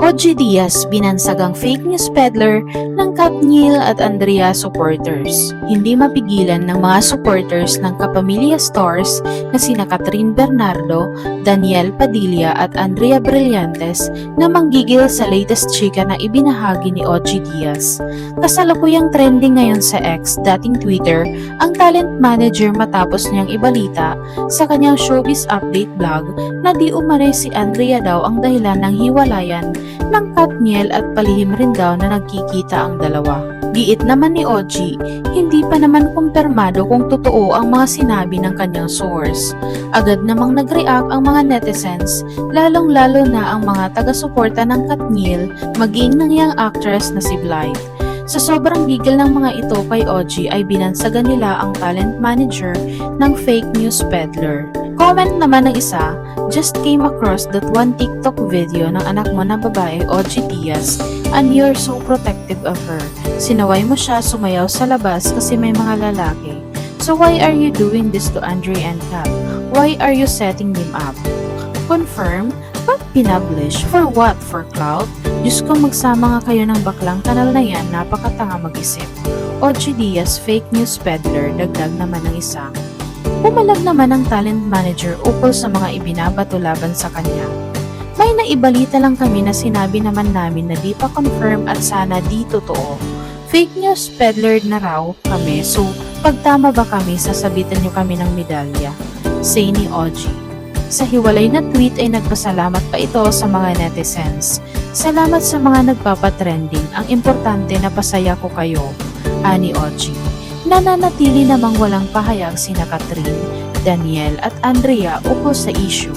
OG Diaz binansagang fake news peddler ng Katniel at Andrea supporters. Hindi mapigilan ng mga supporters ng Kapamilya Stars na sina Catherine Bernardo, Daniel Padilla at Andrea Brillantes na manggigil sa latest chika na ibinahagi ni OG Diaz. Kasalukuyang trending ngayon sa X, dating Twitter, ang talent manager matapos niyang ibalita sa kanyang showbiz update vlog na di umano'y si Andrea daw ang dahilan ng hiwalayan ng Katniel at palihim rin daw na nagkikita ang dalawa. Giit naman ni OG, hindi pa naman kumpirmado kung totoo ang mga sinabi ng kanyang source. Agad namang nag-react ang mga netizens, lalong-lalo na ang mga taga-suporta ng Katniel, maging ng young actress na si Blythe. Sa sobrang gigil ng mga ito kay OG ay binansagan nila ang talent manager ng fake news peddler. Comment naman ng isa, just came across that one TikTok video ng anak mo na babae OG Diaz and you're so protective of her. Sinaway mo siya sumayaw sa labas kasi may mga lalaki. So why are you doing this to Andre and Cap? Why are you setting them up? Confirm? But pinablish? For what? For clout? Diyos ko, magsama nga kayo ng baklang kanal na yan, napakatanga mag-isip. OG Diaz, fake news peddler, dagdag naman ng isa. Pumalag naman ang talent manager ukol sa mga ibinabato laban sa kanya. May naibalita lang kami na sinabi naman namin na di pa confirm at sana di totoo. Fake news peddler na raw kami, so pag tama ba kami, sasabitan nyo kami ng medalya. Say ni OG. Sa hiwalay na tweet ay nagpasalamat pa ito sa mga netizens. Salamat sa mga nagpapatrending. Ang importante na pasaya ko kayo, ani OG. Nananatili namang walang pahayag sina Catherine, Daniel at Andrea ukol sa issue.